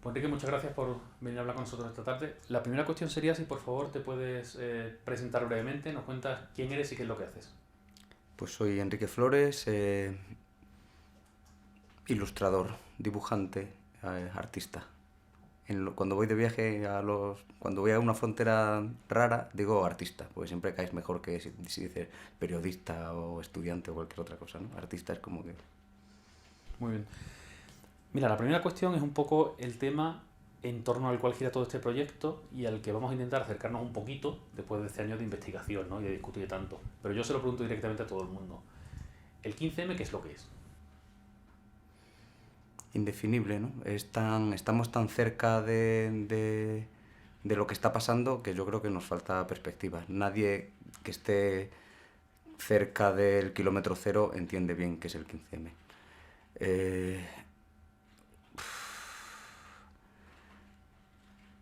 Pues Enrique, muchas gracias por venir a hablar con nosotros esta tarde. La primera cuestión sería si por favor te puedes presentar brevemente, nos cuentas quién eres y qué es lo que haces. Pues soy Enrique Flores, ilustrador, dibujante, artista. Cuando voy de viaje cuando voy a una frontera rara, digo artista, porque siempre caes mejor que si dices periodista o estudiante o cualquier otra cosa, ¿no? Artista es como que... Muy bien. Mira, la primera cuestión es un poco el tema en torno al cual gira todo este proyecto y al que vamos a intentar acercarnos un poquito después de este año de investigación, ¿no? Y de discutir tanto. Pero yo se lo pregunto directamente a todo el mundo. ¿El 15M qué es lo que es? indefinible, ¿no? Estamos tan cerca de lo que está pasando que yo creo que nos falta perspectiva. Nadie que esté cerca del kilómetro cero entiende bien qué es el 15M. Eh,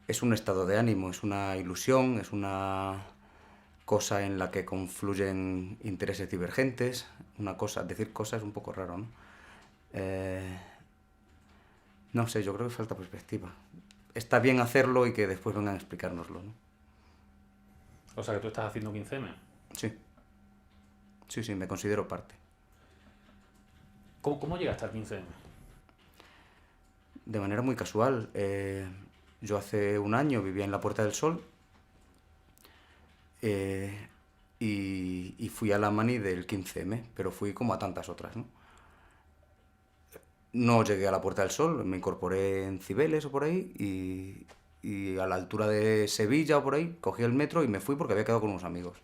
es un estado de ánimo, es una ilusión, es una cosa en la que confluyen intereses divergentes, decir cosas es un poco raro, ¿no? Eh, no sé, yo creo que falta perspectiva. Está bien hacerlo y que después vengan a explicárnoslo, ¿no? O sea, que tú estás haciendo 15M. Sí, sí, me considero parte. ¿Cómo llegaste al 15M? De manera muy casual, yo hace un año vivía en la Puerta del Sol eh, y fui a la mani del 15M, pero fui como a tantas otras, ¿no? No llegué a la Puerta del Sol, me incorporé en Cibeles o por ahí y a la altura de Sevilla o por ahí cogí el metro y me fui porque había quedado con unos amigos.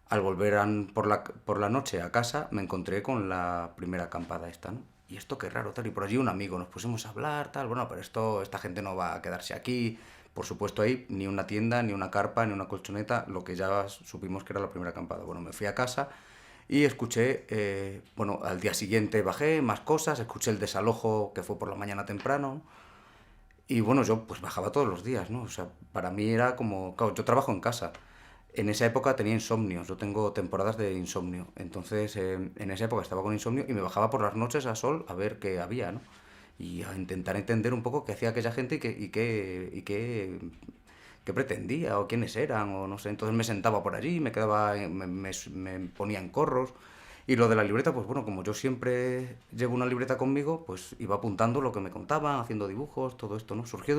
Al volver por la noche a casa me encontré con la primera acampada esta, ¿no? Y esto qué raro, tal. Y por allí un amigo, nos pusimos a hablar, tal. Bueno, pero esta gente no va a quedarse aquí. Por supuesto ahí ni una tienda, ni una carpa, ni una colchoneta, lo que ya supimos que era la primera acampada. Bueno, me fui a casa y escuché, bueno, al día siguiente bajé más cosas, escuché el desalojo que fue por la mañana temprano. Y bueno, yo pues bajaba todos los días, ¿no? O sea, para mí era como, claro, yo trabajo en casa. En esa época tenía insomnio, yo tengo temporadas de insomnio. Entonces, en esa época estaba con insomnio y me bajaba por las noches a sol a ver qué había, ¿no? Y a intentar entender un poco qué hacía aquella gente qué pretendía o quiénes eran o no sé. Entonces me sentaba por allí, me quedaba, me ponía en corros. Y lo de la libreta, pues bueno, como yo siempre llevo una libreta conmigo, pues iba apuntando lo que me contaban, haciendo dibujos, todo esto, ¿no? Surgió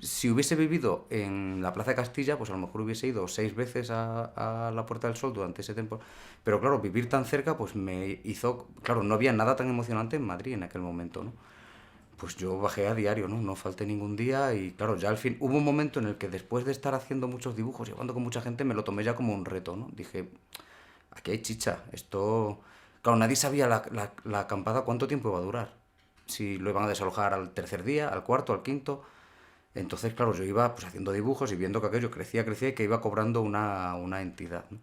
Si hubiese vivido en la Plaza de Castilla, pues a lo mejor hubiese ido 6 veces a la Puerta del Sol durante ese tiempo. Pero claro, vivir tan cerca, pues me hizo... Claro, no había nada tan emocionante en Madrid en aquel momento, ¿no? Pues yo bajé a diario, ¿no? No falté ningún día y claro, ya al fin hubo un momento en el que después de estar haciendo muchos dibujos, llevando con mucha gente, me lo tomé ya como un reto, ¿no? Dije, aquí hay chicha, esto... Claro, nadie sabía la acampada cuánto tiempo iba a durar. Si lo iban a desalojar al tercer día, al cuarto, al quinto. Entonces, claro, yo iba pues haciendo dibujos y viendo que aquello crecía y que iba cobrando una entidad, ¿no?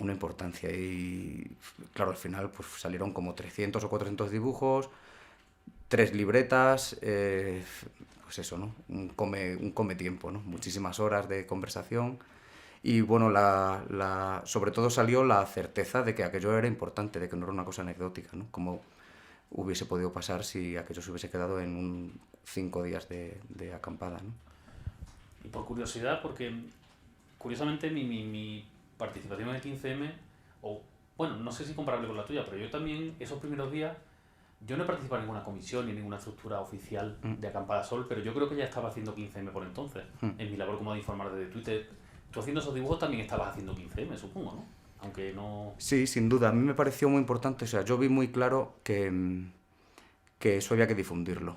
Una importancia. Y claro, al final pues salieron como 300 o 400 dibujos, tres libretas, pues eso, ¿no? Un come tiempo, ¿no? Muchísimas horas de conversación. Y bueno, sobre todo salió la certeza de que aquello era importante, de que no era una cosa anecdótica, ¿no? Como hubiese podido pasar si aquello se hubiese quedado en 5 días de acampada, ¿no? Y por curiosidad, porque curiosamente mi participación en el 15M, o bueno, no sé si comparable con la tuya, pero yo también esos primeros días, yo no he participado en ninguna comisión ni en ninguna estructura oficial Mm, de Acampada Sol, pero yo creo que ya estaba haciendo 15M por entonces, mm. en mi labor como de informar desde Twitter. Tú haciendo esos dibujos también estabas haciendo 15M, supongo, ¿no? Aunque no... Sí, sin duda. A mí me pareció muy importante. O sea, yo vi muy claro que eso había que difundirlo.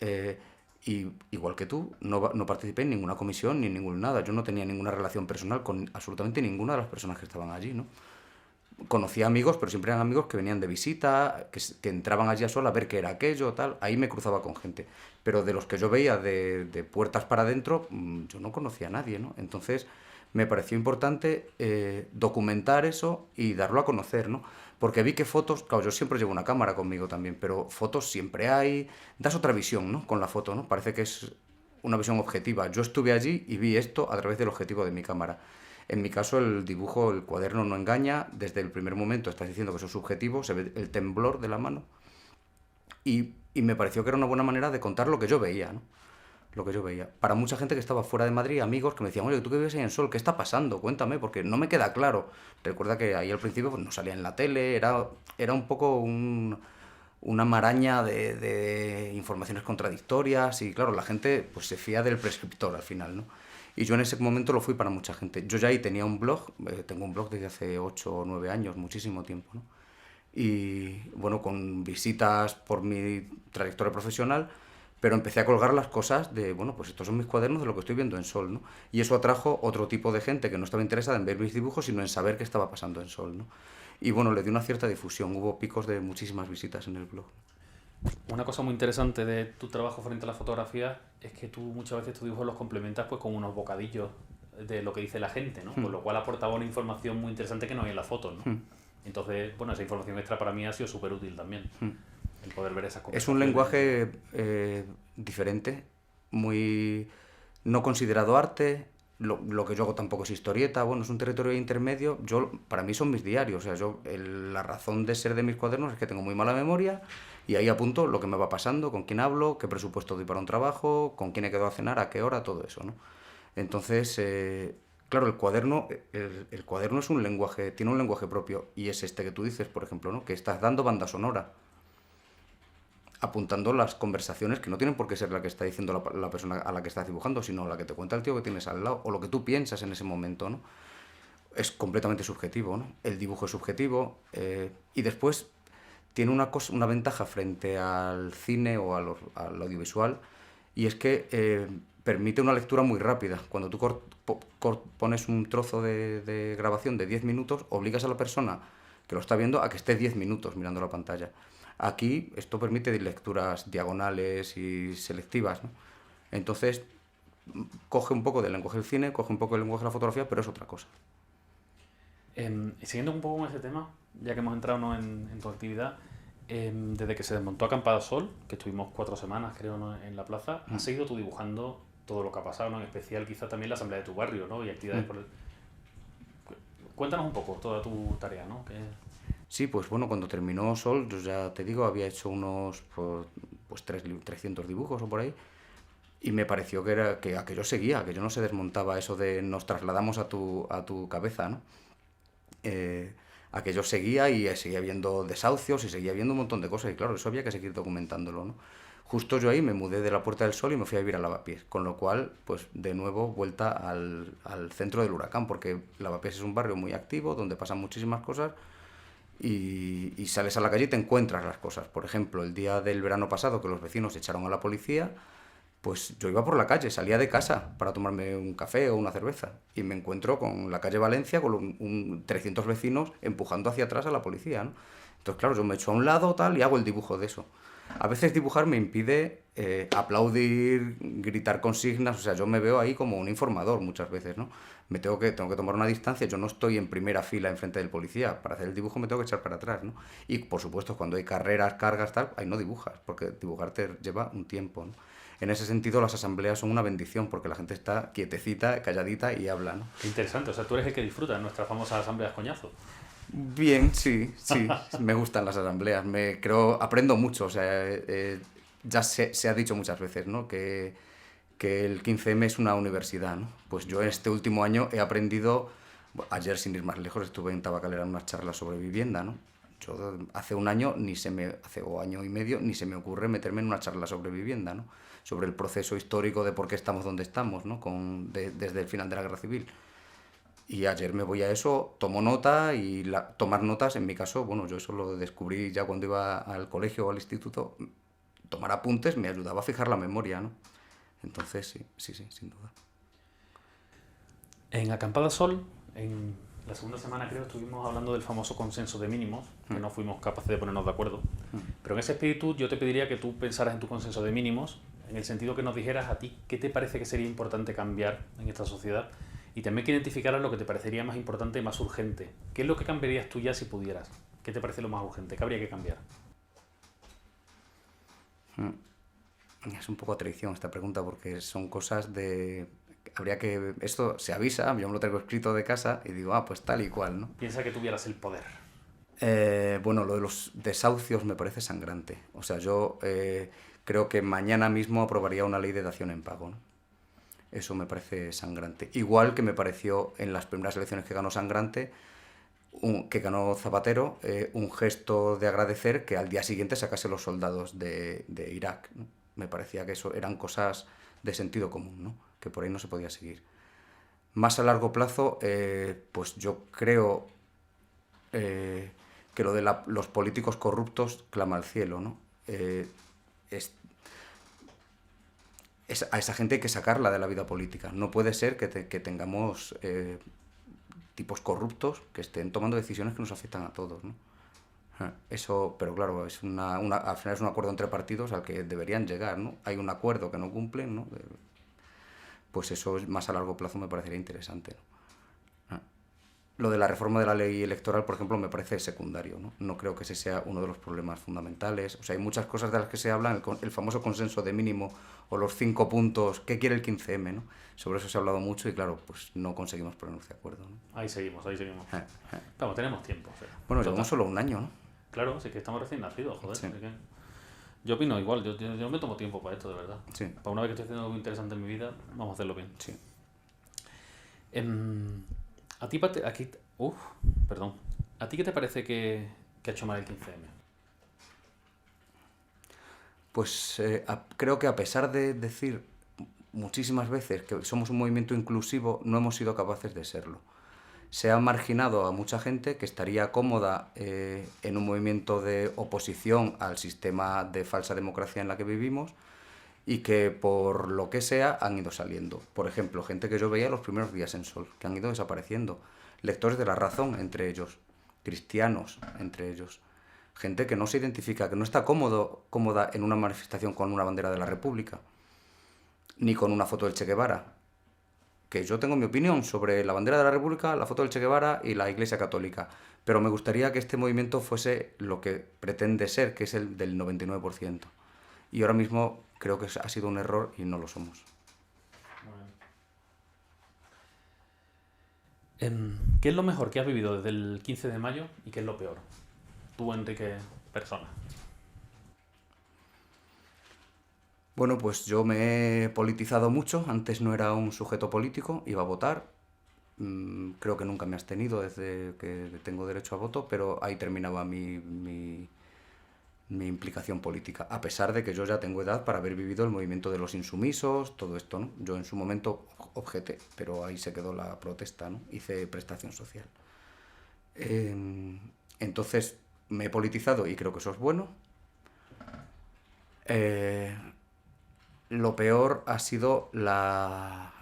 Eh, y igual que tú, no participé en ninguna comisión ni en ningún nada. Yo no tenía ninguna relación personal con absolutamente ninguna de las personas que estaban allí, ¿no? Conocía amigos, pero siempre eran amigos que venían de visita, que entraban allí a sol a ver qué era aquello, tal. Ahí me cruzaba con gente. Pero de los que yo veía de puertas para adentro, yo no conocía a nadie, ¿no? Entonces me pareció importante documentar eso y darlo a conocer, ¿no? Porque vi que fotos, claro, yo siempre llevo una cámara conmigo también, pero fotos siempre hay, das otra visión, ¿no? Con la foto, ¿no? Parece que es una visión objetiva. Yo estuve allí y vi esto a través del objetivo de mi cámara. En mi caso, el dibujo, el cuaderno no engaña. Desde el primer momento estás diciendo que eso es subjetivo, se ve el temblor de la mano. Y y me pareció que era una buena manera de contar lo que yo veía, ¿no? Lo que yo veía. Para mucha gente que estaba fuera de Madrid, amigos que me decían, oye, tú que vives ahí en Sol, ¿qué está pasando? Cuéntame, porque no me queda claro. Recuerda que ahí al principio pues, no salía en la tele, era un poco una maraña de informaciones contradictorias y claro, la gente pues se fía del prescriptor al final, ¿no? Y yo en ese momento lo fui para mucha gente. Yo ya ahí tenía un blog, tengo un blog desde hace 8 o 9 años, muchísimo tiempo, ¿no? Y bueno, con visitas por mi trayectoria profesional, pero empecé a colgar las cosas de, bueno, pues estos son mis cuadernos de lo que estoy viendo en Sol, ¿no? Y eso atrajo otro tipo de gente que no estaba interesada en ver mis dibujos, sino en saber qué estaba pasando en Sol, ¿no? Y bueno, le dio una cierta difusión, hubo picos de muchísimas visitas en el blog. Una cosa muy interesante de tu trabajo frente a la fotografía es que tú muchas veces tus dibujos los complementas pues con unos bocadillos de lo que dice la gente, ¿no? Con lo cual aportaba una información muy interesante que no hay en las fotos, ¿no? Entonces, bueno, esa información extra para mí ha sido súper útil también, el poder ver esas Es un conversaciones. lenguaje diferente, muy no considerado arte, lo que yo hago tampoco es historieta, bueno, es un territorio intermedio, para mí son mis diarios, o sea, la razón de ser de mis cuadernos es que tengo muy mala memoria y ahí apunto lo que me va pasando, con quién hablo, qué presupuesto doy para un trabajo, con quién he quedado a cenar, a qué hora, todo eso, ¿no? Entonces, claro, el cuaderno es un lenguaje, tiene un lenguaje propio y es este que tú dices, por ejemplo, ¿no? Que estás dando banda sonora, apuntando las conversaciones que no tienen por qué ser la que está diciendo la persona a la que estás dibujando, sino la que te cuenta el tío que tienes al lado, o lo que tú piensas en ese momento, ¿no? Es completamente subjetivo, ¿no? El dibujo es subjetivo, y después tiene una ventaja frente al cine o al audiovisual, y es que permite una lectura muy rápida. Cuando tú pones un trozo de grabación de 10 minutos, obligas a la persona que lo está viendo a que esté 10 minutos mirando la pantalla. Aquí esto permite lecturas diagonales y selectivas, ¿no? Entonces, coge un poco del lenguaje del cine, coge un poco del lenguaje de la fotografía, pero es otra cosa. Siguiendo un poco con ese tema, ya que hemos entrado, ¿no?, en tu actividad, desde que se desmontó Acampada Sol, que estuvimos 4 semanas, creo, ¿no?, en la plaza, has seguido tú dibujando todo lo que ha pasado, ¿no? En especial quizá también la asamblea de tu barrio, ¿no? Y actividades por el... Cuéntanos un poco toda tu tarea, ¿no? Sí, pues bueno, cuando terminó Sol, yo ya te digo, había hecho unos pues 300 dibujos o por ahí, y me pareció que aquello seguía, que yo no se desmontaba eso de nos trasladamos a tu cabeza, ¿no? Aquello seguía y seguía habiendo desahucios y seguía habiendo un montón de cosas, y claro, eso había que seguir documentándolo, ¿no? Justo yo ahí me mudé de la Puerta del Sol y me fui a vivir a Lavapiés, con lo cual, pues de nuevo, vuelta al centro del huracán, porque Lavapiés es un barrio muy activo, donde pasan muchísimas cosas, y sales a la calle y te encuentras las cosas. Por ejemplo, el día del verano pasado que los vecinos echaron a la policía, pues yo iba por la calle, salía de casa para tomarme un café o una cerveza y me encuentro con la calle Valencia con 300 vecinos empujando hacia atrás a la policía, ¿no? Entonces, claro, yo me echo a un lado tal y hago el dibujo de eso. A veces dibujar me impide aplaudir, gritar consignas, o sea, yo me veo ahí como un informador muchas veces, ¿no? Tengo que tomar una distancia, yo no estoy en primera fila enfrente del policía, para hacer el dibujo me tengo que echar para atrás, ¿no? Y por supuesto, cuando hay carreras, cargas, tal, ahí no dibujas, porque dibujar te lleva un tiempo, ¿no? En ese sentido, las asambleas son una bendición, porque la gente está quietecita, calladita y habla, ¿no? Qué interesante, o sea, tú eres el que disfruta en nuestras famosas asambleas coñazo. Bien, sí, me gustan las asambleas, aprendo mucho, o sea, ya se ha dicho muchas veces, ¿no? Que el 15M es una universidad, ¿no? Pues yo en este último año he aprendido, ayer sin ir más lejos estuve en Tabacalera en unas charlas sobre vivienda, ¿no? Yo hace un año, o año y medio, ni se me ocurre meterme en una charla sobre vivienda, ¿no? Sobre el proceso histórico de por qué estamos donde estamos, ¿no? Desde el final de la Guerra Civil. Y ayer me voy a eso, tomo nota y tomar notas, en mi caso, bueno, yo eso lo descubrí ya cuando iba al colegio o al instituto, tomar apuntes me ayudaba a fijar la memoria, ¿no? Entonces sí, sin duda. En Acampada Sol, en la segunda semana creo, estuvimos hablando del famoso consenso de mínimos, que no fuimos capaces de ponernos de acuerdo. Pero en ese espíritu yo te pediría que tú pensaras en tu consenso de mínimos, en el sentido que nos dijeras a ti qué te parece que sería importante cambiar en esta sociedad, y también que identificaras lo que te parecería más importante y más urgente. ¿Qué es lo que cambiarías tú ya si pudieras? ¿Qué te parece lo más urgente? ¿Qué habría que cambiar? Es un poco a traición esta pregunta, porque son cosas esto se avisa, yo me lo traigo escrito de casa y digo, pues tal y cual, ¿no? Piensa que tuvieras el poder. Bueno, lo de los desahucios me parece sangrante. O sea, yo creo que mañana mismo aprobaría una ley de dación en pago, ¿no? Eso me parece sangrante. Igual que me pareció en las primeras elecciones que ganó sangrante, que ganó Zapatero, un gesto de agradecer que al día siguiente sacase los soldados de Irak, ¿no? Me parecía que eso eran cosas de sentido común, ¿no? Que por ahí no se podía seguir. Más a largo plazo, pues yo creo eh, que lo de los políticos corruptos clama al cielo, ¿no? Es, a esa gente hay que sacarla de la vida política. No puede ser que tengamos tipos corruptos que estén tomando decisiones que nos afectan a todos, ¿no? Eso, pero claro, al final es un acuerdo entre partidos al que deberían llegar, ¿no? Hay un acuerdo que no cumplen, ¿no? Pues eso más a largo plazo me parecería interesante, ¿no? Lo de la reforma de la ley electoral, por ejemplo, me parece secundario, ¿no? No creo que ese sea uno de los problemas fundamentales. O sea, hay muchas cosas de las que se habla, el famoso consenso de mínimo o los 5 puntos, ¿qué quiere el 15M, ¿no? Sobre eso se ha hablado mucho y claro, pues no conseguimos ponernos de acuerdo, ¿no? Ahí seguimos, ahí seguimos. Vamos, tenemos tiempo. O sea, bueno, llevamos solo un año, ¿no? Claro, sí que estamos recién nacidos, joder. Sí. Yo opino igual, yo me tomo tiempo para esto, de verdad. Sí. Para una vez que estoy haciendo algo interesante en mi vida, vamos a hacerlo bien. Sí. A ti, perdón. ¿A ti qué te parece que ha hecho mal el 15M? Pues creo que a pesar de decir muchísimas veces que somos un movimiento inclusivo, no hemos sido capaces de serlo. Se ha marginado a mucha gente que estaría cómoda en un movimiento de oposición al sistema de falsa democracia en la que vivimos y que por lo que sea han ido saliendo. Por ejemplo, gente que yo veía los primeros días en Sol, que han ido desapareciendo. Lectores de La Razón, entre ellos. Cristianos, entre ellos. Gente que no se identifica, que no está cómoda en una manifestación con una bandera de la República, ni con una foto del Che Guevara. Que yo tengo mi opinión sobre la bandera de la República, la foto del Che Guevara y la Iglesia Católica, pero me gustaría que este movimiento fuese lo que pretende ser, que es el del 99%. Y ahora mismo creo que ha sido un error y no lo somos. ¿Qué es lo mejor que has vivido desde el 15 de mayo y qué es lo peor? Tú, Enrique, persona. Bueno, pues yo me he politizado mucho. Antes no era un sujeto político, iba a votar. Creo que nunca me has tenido desde que tengo derecho a voto, pero ahí terminaba mi implicación política, a pesar de que yo ya tengo edad para haber vivido el movimiento de los insumisos, todo esto, ¿no? Yo en su momento objeté, pero ahí se quedó la protesta, ¿no? Hice prestación social. Entonces me he politizado y creo que eso es bueno. Lo peor ha sido la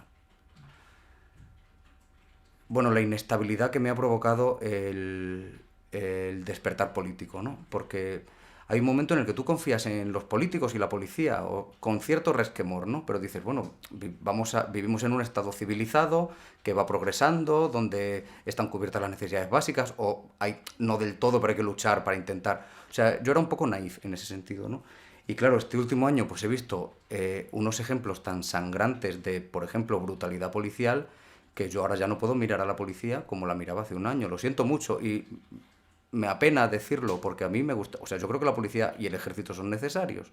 inestabilidad que me ha provocado el despertar político, ¿no? Porque hay un momento en el que tú confías en los políticos y la policía, o con cierto resquemor, ¿no? Pero dices, bueno, vivimos en un estado civilizado que va progresando, donde están cubiertas las necesidades básicas, o hay, no del todo, pero hay que luchar para intentar. O sea, yo era un poco naif en ese sentido, ¿no? Y claro, este último año pues he visto unos ejemplos tan sangrantes de, por ejemplo, brutalidad policial, que yo ahora ya no puedo mirar a la policía como la miraba hace un año. Lo siento mucho y me apena decirlo porque a mí me gusta. O sea, yo creo que la policía y el ejército son necesarios.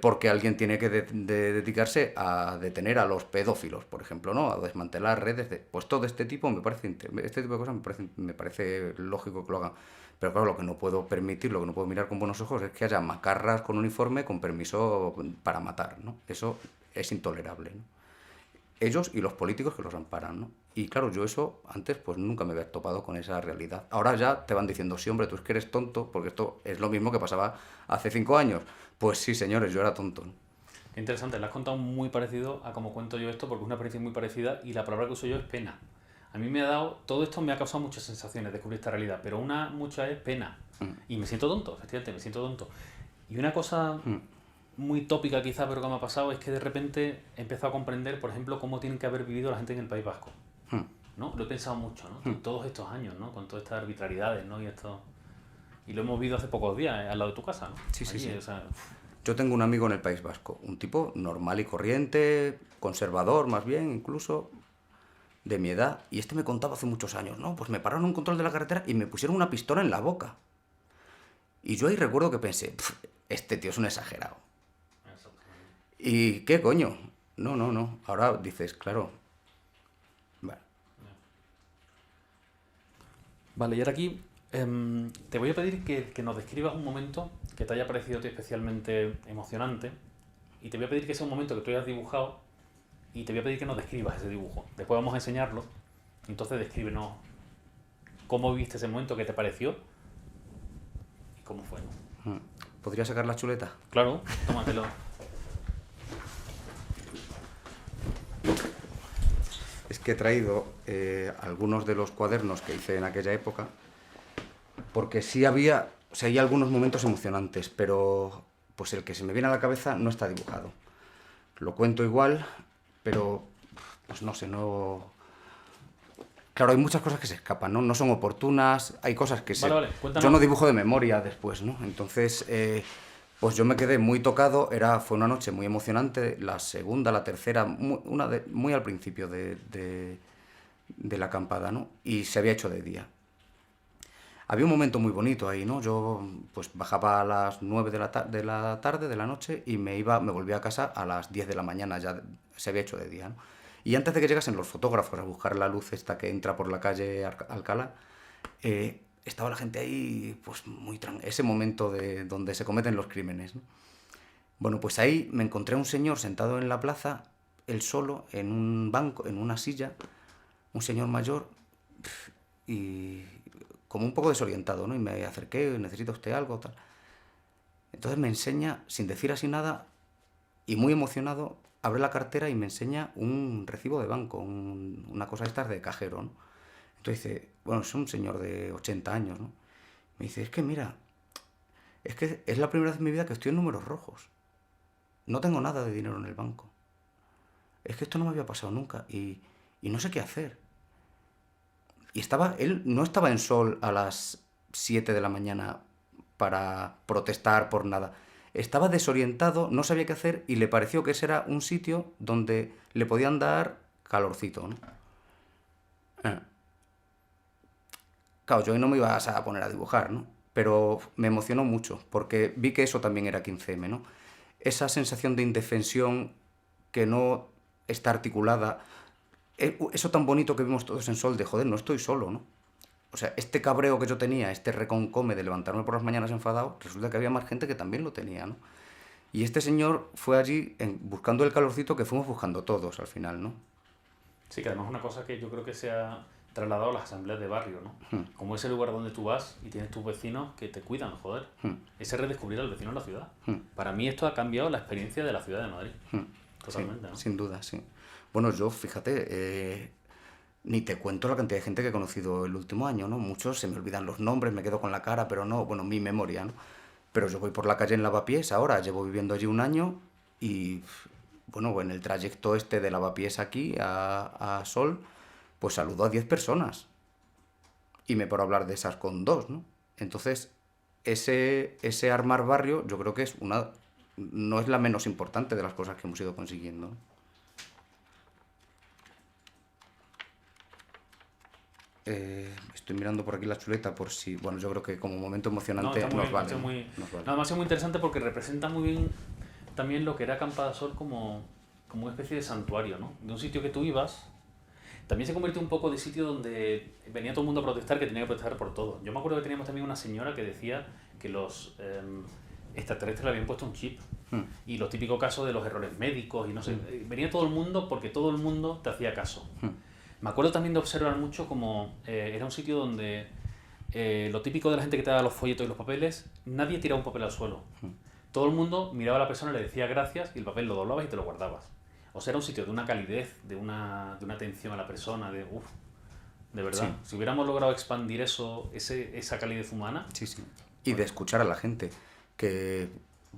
Porque alguien tiene que dedicarse a detener a los pedófilos, por ejemplo, ¿no? A desmantelar redes de... Pues todo este tipo este tipo de cosas me parece lógico que lo hagan. Pero claro, lo que no puedo permitir, lo que no puedo mirar con buenos ojos es que haya macarras con uniforme con permiso para matar, ¿no? Eso es intolerable, ¿no? Ellos y los políticos que los amparan, ¿no? Y claro, yo eso antes pues nunca me había topado con esa realidad. Ahora ya te van diciendo, sí, hombre, tú es que eres tonto, porque esto es lo mismo que pasaba hace 5 años. Pues sí, señores, yo era tonto, ¿no? Qué interesante, le has contado muy parecido a cómo cuento yo esto, porque es una experiencia muy parecida y la palabra que uso yo es pena. A mí todo esto me ha causado muchas sensaciones, descubrir esta realidad, pero mucha es pena. Y me siento tonto, efectivamente, me siento tonto. Y una cosa muy tópica quizá, pero que me ha pasado, es que de repente he empezado a comprender, por ejemplo, cómo tienen que haber vivido la gente en el País Vasco. ¿No? Lo he pensado mucho, ¿no? Todos estos años, ¿no? Con todas estas arbitrariedades, ¿no? Y lo hemos vivido hace pocos días, al lado de tu casa, ¿no? Sí, sí, allí, sí. O sea, Yo tengo un amigo en el País Vasco, un tipo normal y corriente, conservador más bien incluso, de mi edad, y este me contaba hace muchos años, ¿no? Pues me pararon en un control de la carretera y me pusieron una pistola en la boca. Y yo ahí recuerdo que pensé, este tío es un exagerado. ¿Y qué coño? No, no, no. Ahora dices, claro. Vale. Vale, y ahora aquí te voy a pedir que nos describas un momento que te haya parecido a ti especialmente emocionante, y te voy a pedir que sea un momento que tú hayas dibujado, y te voy a pedir que nos describas ese dibujo. Después vamos a enseñarlo, entonces descríbenos cómo viste ese momento, qué te pareció y cómo fue, ¿no? ¿Podría sacar la chuleta? Claro, tómatelo. Es que he traído algunos de los cuadernos que hice en aquella época, porque sí había, o sea, hay algunos momentos emocionantes, pero pues el que se me viene a la cabeza no está dibujado. Lo cuento igual, pero pues no sé, no... Claro, hay muchas cosas que se escapan, ¿no? No son oportunas, hay cosas que se... Vale, cuéntanos. Yo no dibujo de memoria después, ¿no? Entonces, pues yo me quedé muy tocado, fue una noche muy emocionante, la segunda, la tercera, muy al principio de la acampada, ¿no? Y se había hecho de día. Había un momento muy bonito ahí, ¿no? Yo pues bajaba a las 9 de la tarde, de la noche, y me volvía a casa a las 10 de la mañana, ya se había hecho de día, ¿no? Y antes de que llegasen los fotógrafos a buscar la luz esta que entra por la calle Alcalá, estaba la gente ahí, pues muy ese momento donde se cometen los crímenes, ¿no? Bueno, pues ahí me encontré a un señor sentado en la plaza, él solo, en un banco, en una silla, un señor mayor, y como un poco desorientado, ¿no? Y me acerqué, ¿necesita usted algo? Tal. Entonces me enseña, sin decir así nada, y muy emocionado, abre la cartera y me enseña un recibo de banco, una cosa esta de cajero, ¿no? Entonces dice, bueno, es un señor de 80 años, ¿no? Me dice, es que mira, es que es la primera vez en mi vida que estoy en números rojos. No tengo nada de dinero en el banco. Es que esto no me había pasado nunca y no sé qué hacer. Y él no estaba en Sol a las 7 de la mañana para protestar por nada. Estaba desorientado, no sabía qué hacer y le pareció que ese era un sitio donde le podían dar calorcito, ¿no? Claro, yo no me iba a poner a dibujar, ¿no? Pero me emocionó mucho porque vi que eso también era 15M, ¿no? Esa sensación de indefensión que no está articulada, eso tan bonito que vimos todos en Sol de, joder, no estoy solo, ¿no? O sea, este cabreo que yo tenía, este reconcome de levantarme por las mañanas enfadado, resulta que había más gente que también lo tenía, ¿no? Y este señor fue allí buscando el calorcito que fuimos buscando todos al final, ¿no? Sí, que además es una cosa que yo creo que se ha trasladado a las asambleas de barrio, ¿no? Como ese lugar donde tú vas y tienes tus vecinos que te cuidan, joder. Ese redescubrir al vecino en la ciudad. Para mí esto ha cambiado la experiencia de la ciudad de Madrid. Totalmente, Sí, ¿no? sin duda, sí. Bueno, yo, fíjate, ni te cuento la cantidad de gente que he conocido el último año, ¿no? Muchos se me olvidan los nombres, me quedo con la cara, pero no, bueno, mi memoria, ¿no? Pero yo voy por la calle en Lavapiés ahora, llevo viviendo allí un año y, bueno, en el trayecto este de Lavapiés aquí a Sol, pues saludo a 10 personas y me paro a hablar de esas con 2, ¿no? Entonces, ese armar barrio yo creo que no es la menos importante de las cosas que hemos ido consiguiendo, ¿no? Estoy mirando por aquí la chuleta por si... Bueno, yo creo que como momento emocionante No, está muy nos bien, vale. está muy... Nos vale. Nada más es muy interesante porque representa muy bien también lo que era Acampada Sol como una especie de santuario, ¿no? De un sitio que tú ibas, también se convirtió un poco de sitio donde venía todo el mundo a protestar, que tenía que protestar por todo. Yo me acuerdo que teníamos también una señora que decía que los extraterrestres le habían puesto un chip. Y los típicos casos de los errores médicos y no sé, venía todo el mundo porque todo el mundo te hacía caso. Me acuerdo también de observar mucho como era un sitio donde lo típico de la gente que te daba los folletos y los papeles, nadie tiraba un papel al suelo. Todo el mundo miraba a la persona, le decía gracias y el papel lo doblabas y te lo guardabas. O sea, era un sitio de una calidez, de una atención a la persona, de verdad. Sí. Si hubiéramos logrado expandir esa calidez humana... Sí, sí. Y de escuchar a la gente, que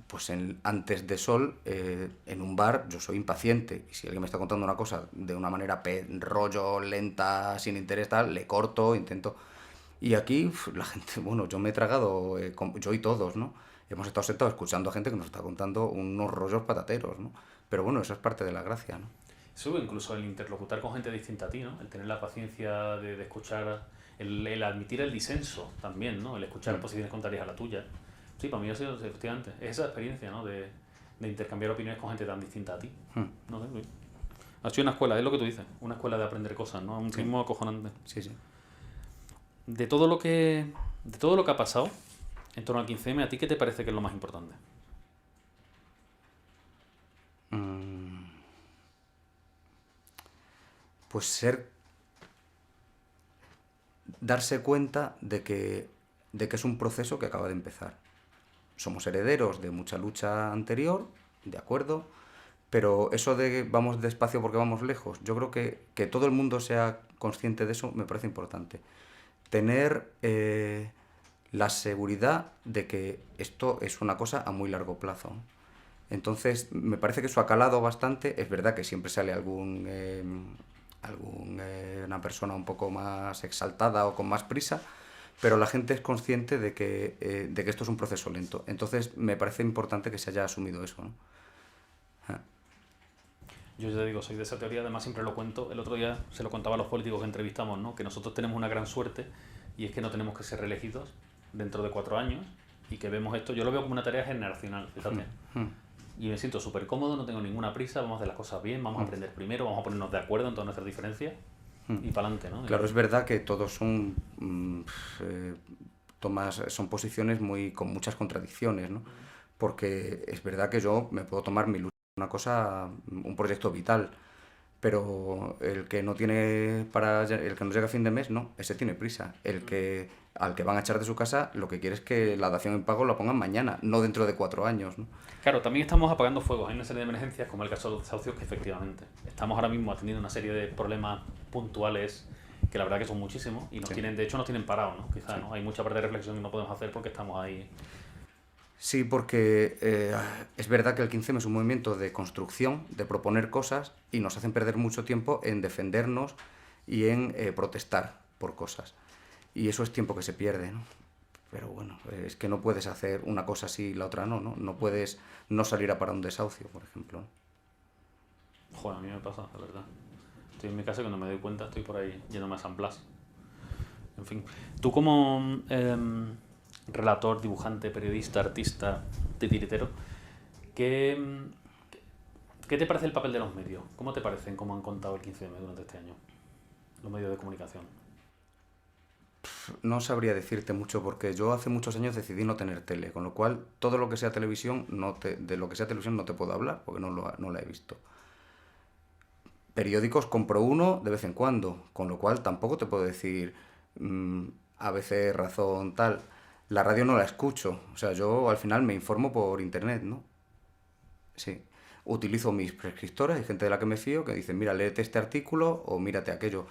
pues antes de Sol, en un bar, yo soy impaciente. Y si alguien me está contando una cosa de una manera rollo, lenta, sin interés, tal, le corto, intento... Y aquí la gente, bueno, yo me he tragado, yo y todos, ¿no? Hemos estado sentados escuchando a gente que nos está contando unos rollos patateros, ¿no? Pero bueno, eso es parte de la gracia, ¿no? Eso, incluso el interlocutar con gente distinta a ti, ¿no? El tener la paciencia de escuchar, el admitir el disenso también, ¿no? El escuchar posiciones contrarias a la tuya. Sí, para mí ha sido efectivamente esa experiencia, ¿no? De intercambiar opiniones con gente tan distinta a ti. No sé, sí. Ha sido una escuela, es lo que tú dices, una escuela de aprender cosas, ¿no? A un ritmo acojonante. Sí, sí. De todo lo que ha pasado en torno al 15M, ¿a ti qué te parece que es lo más importante? Pues darse cuenta de que es un proceso que acaba de empezar. Somos herederos de mucha lucha anterior, de acuerdo, pero eso de vamos despacio porque vamos lejos, yo creo que todo el mundo sea consciente de eso me parece importante. Tener la seguridad de que esto es una cosa a muy largo plazo, ¿no? Entonces, me parece que eso ha calado bastante. Es verdad que siempre sale una persona un poco más exaltada o con más prisa, pero la gente es consciente de que esto es un proceso lento. Entonces, me parece importante que se haya asumido eso, ¿no? Yo ya digo, soy de esa teoría, además siempre lo cuento. El otro día se lo contaba a los políticos que entrevistamos, ¿no? Que nosotros tenemos una gran suerte y es que no tenemos que ser reelegidos dentro de 4 años y que vemos esto, yo lo veo como una tarea generacional, fíjate. Y me siento súper cómodo, no tengo ninguna prisa, vamos a hacer las cosas bien, vamos a aprender primero, vamos a ponernos de acuerdo en todas nuestras diferencias y para adelante, ¿no? Claro, es verdad que todos son son posiciones con muchas contradicciones, ¿no? Porque es verdad que yo me puedo tomar mi lucha una cosa, un proyecto vital, pero el que no llega a fin de mes, no, ese tiene prisa. Al que van a echar de su casa, lo que quiere es que la dación en pago la pongan mañana, no dentro de 4 años, ¿no? Claro, también estamos apagando fuegos. Hay una serie de emergencias, como el caso de los desahucios, que efectivamente estamos ahora mismo atendiendo una serie de problemas puntuales que la verdad que son muchísimos y de hecho nos tienen parados, ¿no? Quizás, ¿no? Hay mucha parte de reflexión que no podemos hacer porque estamos ahí. Sí, porque es verdad que el 15M es un movimiento de construcción, de proponer cosas, y nos hacen perder mucho tiempo en defendernos y en protestar por cosas. Y eso es tiempo que se pierde, ¿no? Pero bueno, es que no puedes hacer una cosa así y la otra no, ¿no? No puedes no salir a parar un desahucio, por ejemplo, ¿no? Joder, a mí me pasa, la verdad. Estoy en mi casa y cuando me doy cuenta estoy por ahí yéndome a San Blas. En fin, tú como relator, dibujante, periodista, artista, titiritero, ¿qué te parece el papel de los medios? ¿Cómo te parecen cómo han contado el 15M durante este año? Los medios de comunicación. No sabría decirte mucho porque yo hace muchos años decidí no tener tele, con lo cual todo lo que sea televisión, de lo que sea televisión no te puedo hablar porque no la he visto. Periódicos compro uno de vez en cuando, con lo cual tampoco te puedo decir ABC, Razón, tal. La radio no la escucho, o sea, yo al final me informo por internet, ¿no? Sí. Utilizo mis prescriptores, hay gente de la que me fío que dicen, mira, léete este artículo o mírate aquello.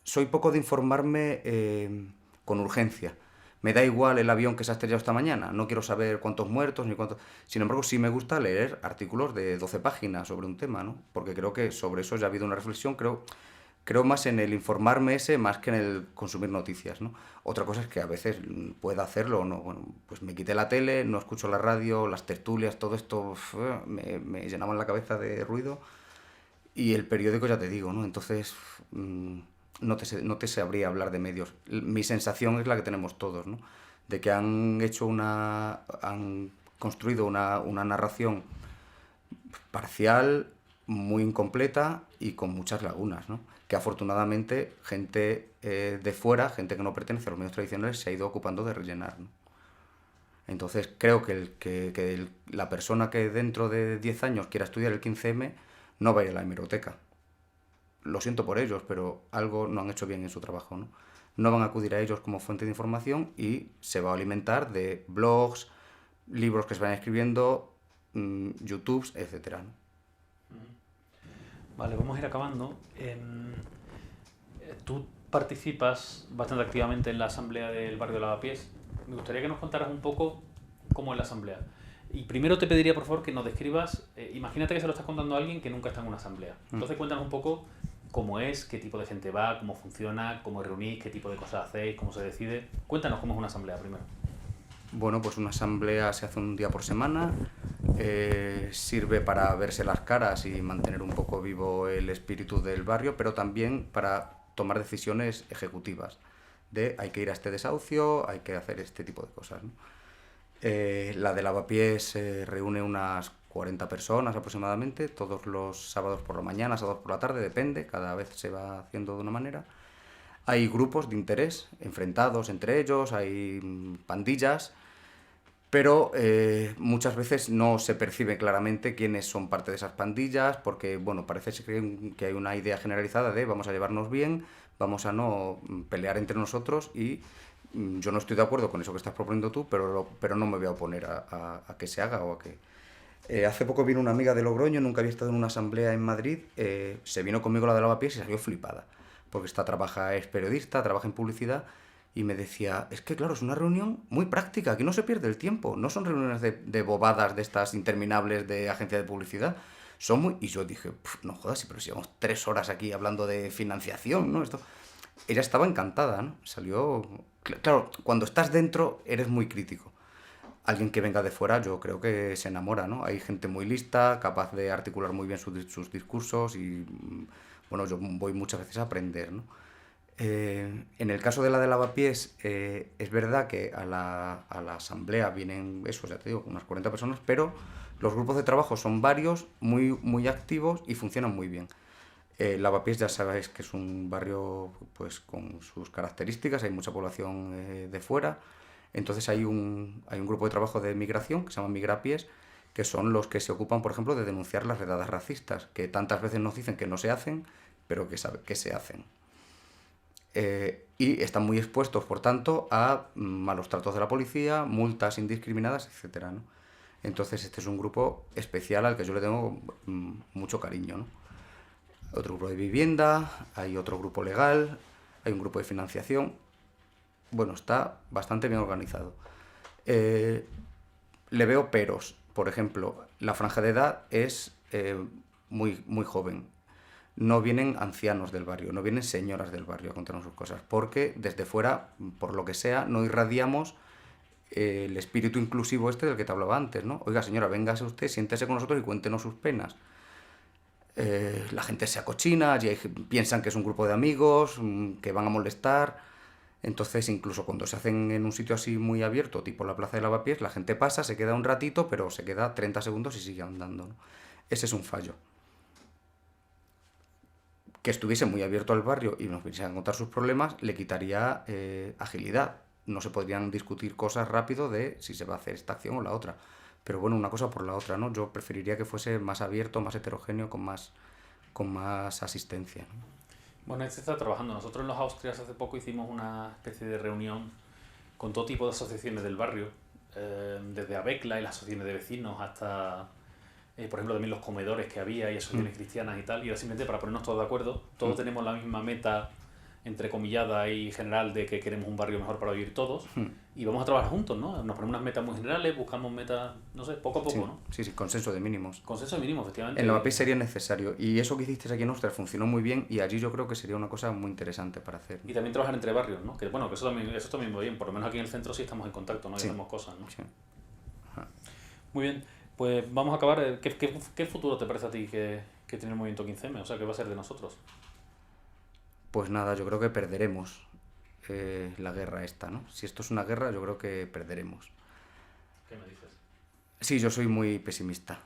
Soy poco de informarme con urgencia. Me da igual el avión que se ha estrellado esta mañana, no quiero saber cuántos muertos ni cuántos... Sin embargo, sí me gusta leer artículos de 12 páginas sobre un tema, ¿no? Porque creo que sobre eso ya ha habido una reflexión, creo más en el informarme más que en el consumir noticias, ¿no? Otra cosa es que a veces pueda hacerlo o no. Bueno, pues me quité la tele, no escucho la radio, las tertulias, todo esto me llenaban la cabeza de ruido. Y el periódico ya te digo, ¿no? Entonces... no te sabría hablar de medios. Mi sensación es la que tenemos todos, ¿no? De que han construido una narración parcial, muy incompleta y con muchas lagunas, ¿no? Que afortunadamente gente de fuera, gente que no pertenece a los medios tradicionales, se ha ido ocupando de rellenar, ¿no? Entonces creo que la persona que dentro de 10 años quiera estudiar el 15M no va a ir a la hemeroteca. Lo siento por ellos, pero algo no han hecho bien en su trabajo, ¿no? No van a acudir a ellos como fuente de información y se va a alimentar de blogs, libros que se van escribiendo, YouTubes, etcétera, ¿no? Vale, vamos a ir acabando. Tú participas bastante activamente en la asamblea del barrio de Lavapiés. Me gustaría que nos contaras un poco cómo es la asamblea. Y primero te pediría, por favor, que nos describas, imagínate que se lo estás contando a alguien que nunca está en una asamblea. Entonces cuéntanos un poco cómo es, qué tipo de gente va, cómo funciona, cómo reunís, qué tipo de cosas hacéis, cómo se decide. Cuéntanos cómo es una asamblea primero. Bueno, pues una asamblea se hace un día por semana, sirve para verse las caras y mantener un poco vivo el espíritu del barrio, pero también para tomar decisiones ejecutivas, de hay que ir a este desahucio, hay que hacer este tipo de cosas, ¿no? La de Lavapiés se reúne unas 40 personas aproximadamente, todos los sábados por la mañana, sábados por la tarde, depende, cada vez se va haciendo de una manera. Hay grupos de interés enfrentados entre ellos, hay pandillas, pero muchas veces no se percibe claramente quiénes son parte de esas pandillas, porque bueno, parece ser que hay una idea generalizada de vamos a llevarnos bien, vamos a no pelear entre nosotros y yo no estoy de acuerdo con eso que estás proponiendo tú, pero no me voy a oponer a que se haga o a que... hace poco vino una amiga de Logroño, nunca había estado en una asamblea en Madrid, se vino conmigo la de Lavapiés y salió flipada, porque es periodista, trabaja en publicidad, y me decía, es que claro, es una reunión muy práctica, aquí no se pierde el tiempo, no son reuniones de bobadas de estas interminables de agencia de publicidad, son muy... Y yo dije, no jodas, pero si llevamos 3 horas aquí hablando de financiación, ¿no? Esto... Ella estaba encantada, ¿no? Salió... Claro, cuando estás dentro eres muy crítico. Alguien que venga de fuera yo creo que se enamora, ¿no? Hay gente muy lista, capaz de articular muy bien sus discursos y, bueno, yo voy muchas veces a aprender, ¿no? En el caso de la de Lavapiés, es verdad que a la asamblea vienen, eso ya te digo, unas 40 personas, pero los grupos de trabajo son varios, muy, muy activos y funcionan muy bien. Lavapiés ya sabéis que es un barrio pues con sus características, hay mucha población de fuera, entonces hay un grupo de trabajo de migración que se llama Migrapiés, que son los que se ocupan, por ejemplo, de denunciar las redadas racistas, que tantas veces nos dicen que no se hacen, pero que se hacen. Y están muy expuestos, por tanto, a malos tratos de la policía, multas indiscriminadas, etcétera, ¿no? Entonces este es un grupo especial al que yo le tengo mucho cariño, ¿no? Otro grupo de vivienda, hay otro grupo legal, hay un grupo de financiación. Bueno, está bastante bien organizado. Le veo peros. Por ejemplo, la franja de edad es muy, muy joven. No vienen ancianos del barrio, no vienen señoras del barrio a contarnos sus cosas, porque desde fuera, por lo que sea, no irradiamos el espíritu inclusivo este del que te hablaba antes, ¿no? Oiga, señora, véngase usted, siéntese con nosotros y cuéntenos sus penas. La gente se acochina, piensan que es un grupo de amigos, que van a molestar. Entonces, incluso cuando se hacen en un sitio así muy abierto, tipo la Plaza de Lavapiés, la gente pasa, se queda un ratito, pero se queda 30 segundos y sigue andando, ¿no? Ese es un fallo. Que estuviese muy abierto al barrio y nos viniesen a contar sus problemas, le quitaría agilidad. No se podrían discutir cosas rápido de si se va a hacer esta acción o la otra. Pero bueno, una cosa por la otra, ¿no? Yo preferiría que fuese más abierto, más heterogéneo, con más asistencia, ¿no? Bueno, este está trabajando. Nosotros en los Austrias hace poco hicimos una especie de reunión con todo tipo de asociaciones del barrio, desde ABECLA y las asociaciones de vecinos hasta, por ejemplo, también los comedores que había y asociaciones cristianas y tal, y era simplemente para ponernos todos de acuerdo. Todos tenemos la misma meta, entrecomillada y general, de que queremos un barrio mejor para vivir todos, y vamos a trabajar juntos, ¿no? Nos ponemos unas metas muy generales, buscamos metas, no sé, poco a poco, Sí, ¿no? sí, sí, consenso de mínimos. Consenso mínimo, efectivamente. En Lavapiés sería necesario. Y eso que hiciste aquí en Austria funcionó muy bien y allí yo creo que sería una cosa muy interesante para hacer, ¿no? Y también trabajar entre barrios, ¿no? Que bueno, que eso también va bien. Por lo menos aquí en el centro sí estamos en contacto, ¿no? Y Sí. hacemos cosas, ¿no? Sí. Ajá. Muy bien, pues vamos a acabar. ¿Qué futuro te parece a ti que tiene el movimiento 15M? O sea, ¿qué va a ser de nosotros? Pues nada, yo creo que perderemos la guerra esta, ¿no? Si esto es una guerra, yo creo que perderemos. ¿Qué me dices? Sí, yo soy muy pesimista.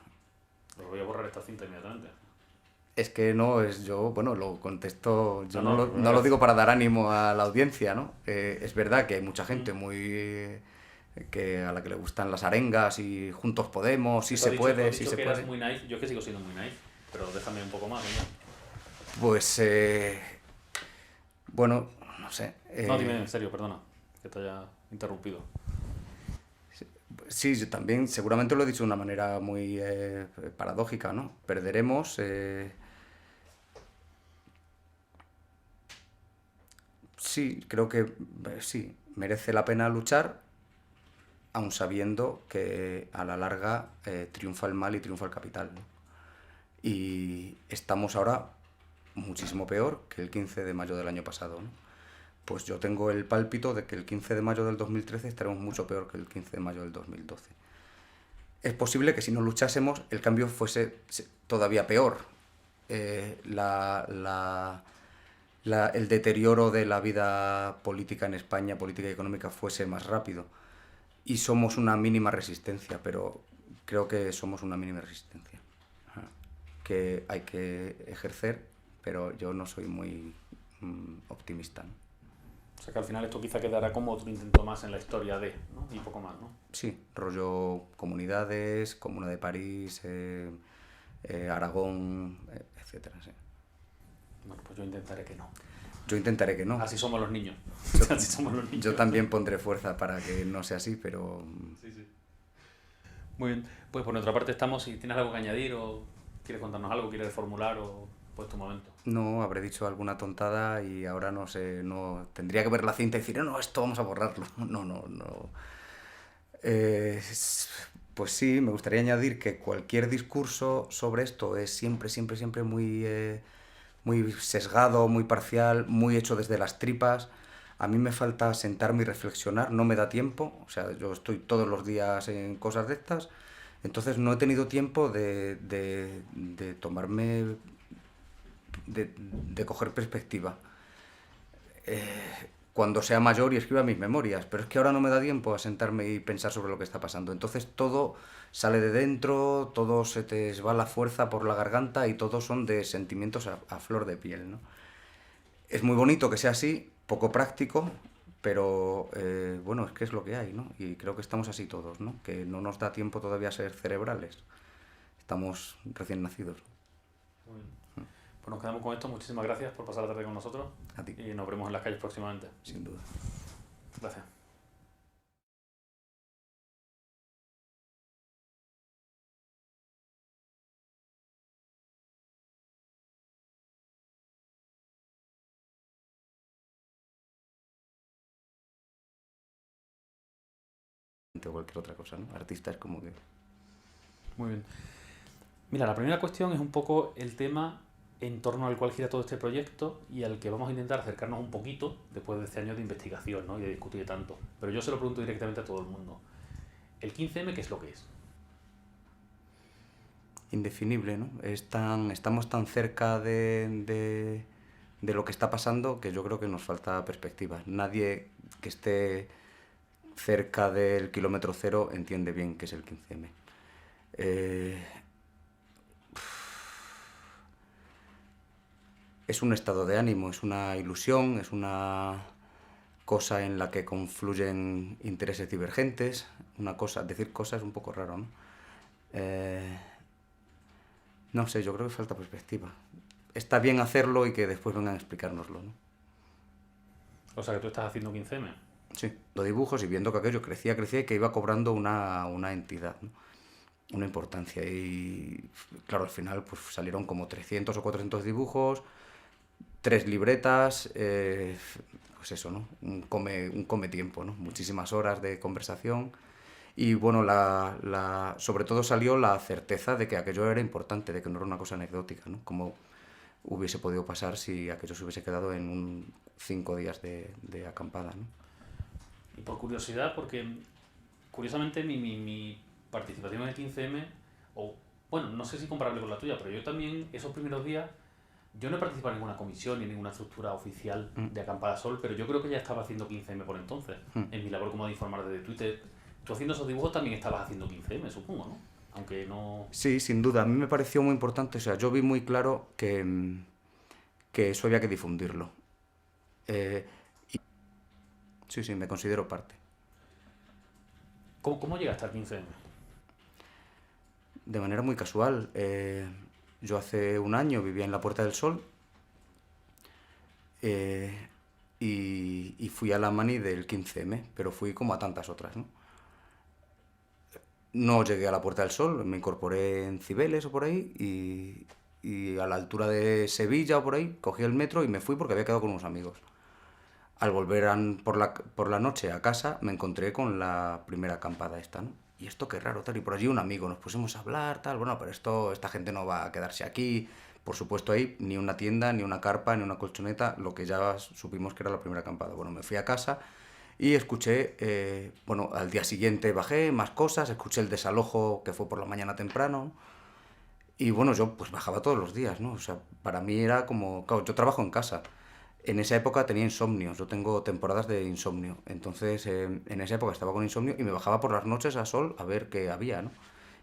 Lo voy a borrar esta cinta inmediatamente. Es que no es yo, bueno, lo contesto, yo No, no lo digo para dar ánimo a la audiencia, ¿no? Es verdad que hay mucha gente a la que le gustan las arengas y juntos podemos, sí se puede, sí se que puede. eras muy nice, yo es que sigo siendo muy nice, pero déjame un poco más, venga. Pues, bueno, no sé. No, dime en serio, perdona, que te haya interrumpido. Sí, yo también seguramente lo he dicho de una manera muy paradójica, ¿no? Perderemos. Sí, creo que sí, merece la pena luchar, aun sabiendo que a la larga triunfa el mal y triunfa el capital, ¿no? Y estamos ahora muchísimo peor que el 15 de mayo del año pasado, ¿no? pues yo tengo el pálpito de que el 15 de mayo del 2013 estaremos mucho peor que el 15 de mayo del 2012. Es posible que si no luchásemos el cambio fuese todavía peor. El deterioro de la vida política en España, política y económica, fuese más rápido. Y somos una mínima resistencia, pero creo que somos una mínima resistencia. Ajá. Que hay que ejercer, pero yo no soy muy optimista, ¿no? O sea que al final esto quizá quedará como otro intento más en la historia de, ¿no? Y poco más, ¿no? Sí, rollo comunidades, Comuna de París, Aragón, etcétera, sí. Bueno, pues yo intentaré que no. Yo intentaré que no. Así somos los niños. Así somos los niños. Yo también pondré fuerza para que no sea así, pero... Sí, sí. Muy bien. Pues por nuestra parte estamos. Si tienes algo que añadir o quieres contarnos algo, quieres formular o pues tu momento. No, habré dicho alguna tontada y ahora no sé, no tendría que ver la cinta y decir, no, esto vamos a borrarlo. No. Pues sí, me gustaría añadir que cualquier discurso sobre esto es siempre muy sesgado, muy parcial, muy hecho desde las tripas. A mí me falta sentarme y reflexionar, no me da tiempo, o sea, yo estoy todos los días en cosas de estas, entonces no he tenido tiempo de tomarme, de coger perspectiva. Cuando sea mayor y escriba mis memorias, pero es que ahora no me da tiempo a sentarme y pensar sobre lo que está pasando. Entonces todo sale de dentro, todo se te va la fuerza por la garganta y todos son de sentimientos a flor de piel, ¿no? Es muy bonito que sea así, poco práctico, pero bueno, es que es lo que hay, ¿no? Y creo que estamos así todos, ¿no? Que no nos da tiempo todavía a ser cerebrales. Estamos recién nacidos. Muy bien. Pues nos quedamos con esto. Muchísimas gracias por pasar la tarde con nosotros. A ti. Y nos veremos en las calles próximamente. Sin duda. Gracias. O cualquier otra cosa, ¿no? Artista es como que... Muy bien. Mira, la primera cuestión es un poco el tema en torno al cual gira todo este proyecto y al que vamos a intentar acercarnos un poquito después de este año de investigación, ¿no? Y de discutir tanto. Pero yo se lo pregunto directamente a todo el mundo. ¿El 15M qué es lo que es? Indefinible, ¿no? Estamos tan cerca de lo que está pasando que yo creo que nos falta perspectiva. Nadie que esté cerca del kilómetro cero entiende bien qué es el 15M. Es un estado de ánimo, es una ilusión, es una cosa en la que confluyen intereses divergentes, decir cosas es un poco raro, ¿no? No sé, yo creo que falta perspectiva. Está bien hacerlo y que después vengan a explicárnoslo, ¿no? O sea, que tú estás haciendo 15M. Sí, lo dibujos y viendo que aquello crecía y que iba cobrando una entidad, ¿no? Una importancia. Y claro, al final pues salieron como 300 o 400 dibujos, 3 libretas, pues eso, ¿no? Un come tiempo, ¿no? Muchísimas horas de conversación. Y bueno, sobre todo salió la certeza de que aquello era importante, de que no era una cosa anecdótica, ¿no? Como hubiese podido pasar si aquello se hubiese quedado en 5 días de acampada, ¿no? Y por curiosidad, porque curiosamente mi participación en el 15M, o bueno, no sé si comparable con la tuya, pero yo también esos primeros días, yo no he participado en ninguna comisión ni en ninguna estructura oficial de Acampada Sol, pero yo creo que ya estaba haciendo 15M por entonces, en mi labor como de informar desde Twitter. Tú haciendo esos dibujos también estabas haciendo 15M, supongo, ¿no? Aunque no... Sí, sin duda. A mí me pareció muy importante. O sea, yo vi muy claro que eso había que difundirlo. Sí, me considero parte. ¿Cómo llegaste al 15M? De manera muy casual. Yo hace un año vivía en la Puerta del Sol y fui a la mani del 15M, pero fui como a tantas otras, ¿no? No llegué a la Puerta del Sol, me incorporé en Cibeles o por ahí y a la altura de Sevilla o por ahí cogí el metro y me fui porque había quedado con unos amigos. Al volver por la noche a casa me encontré con la primera acampada esta, ¿no? Y esto qué raro, tal. Y por allí un amigo, nos pusimos a hablar, tal. Bueno, pero esta gente no va a quedarse aquí. Por supuesto ahí ni una tienda, ni una carpa, ni una colchoneta, lo que ya supimos que era la primera acampada. Bueno, me fui a casa y escuché, bueno, al día siguiente bajé más cosas, escuché el desalojo que fue por la mañana temprano. Y bueno, yo pues bajaba todos los días, ¿no? O sea, para mí era como, claro, yo trabajo en casa. En esa época tenía insomnio, yo tengo temporadas de insomnio. Entonces, en esa época estaba con insomnio y me bajaba por las noches a sol a ver qué había, ¿no?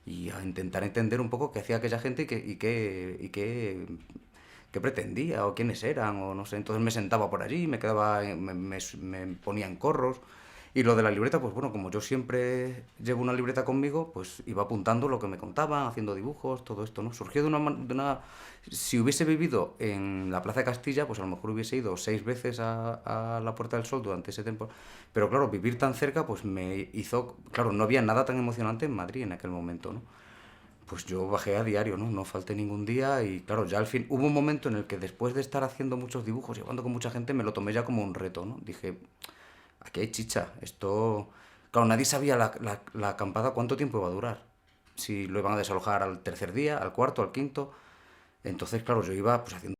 Y a intentar entender un poco qué hacía aquella gente qué pretendía o quiénes eran o no sé. Entonces me sentaba por allí, me quedaba, me ponía en corros. Y lo de la libreta, pues bueno, como yo siempre llevo una libreta conmigo, pues iba apuntando lo que me contaban, haciendo dibujos, todo esto, ¿no? Surgió Si hubiese vivido en la Plaza de Castilla, pues a lo mejor hubiese ido 6 veces a la Puerta del Sol durante ese tiempo. Pero claro, vivir tan cerca, pues me hizo... Claro, no había nada tan emocionante en Madrid en aquel momento, ¿no? Pues yo bajé a diario, ¿no? No falté ningún día y claro, ya al fin hubo un momento en el que después de estar haciendo muchos dibujos y hablando con mucha gente, me lo tomé ya como un reto, ¿no? Dije, aquí hay chicha, esto... Claro, nadie sabía la acampada cuánto tiempo iba a durar. Si lo iban a desalojar al tercer día, al cuarto, al quinto. Entonces, claro, yo iba pues haciendo...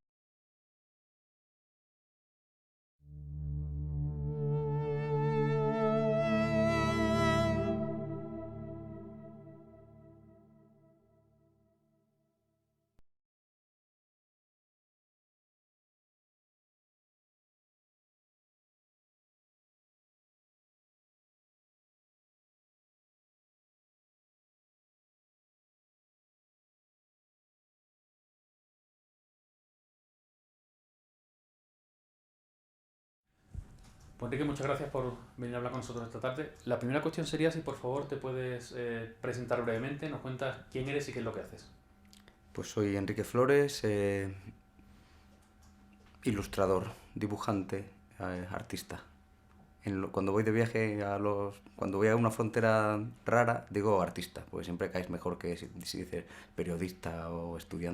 Pues Enrique, muchas gracias por venir a hablar con nosotros esta tarde. La primera cuestión sería si por favor te puedes presentar brevemente, nos cuentas quién eres y qué es lo que haces. Pues soy Enrique Flores, ilustrador, dibujante, artista. Cuando voy de viaje cuando voy a una frontera rara, digo artista, porque siempre caes mejor que si dices periodista o estudiante.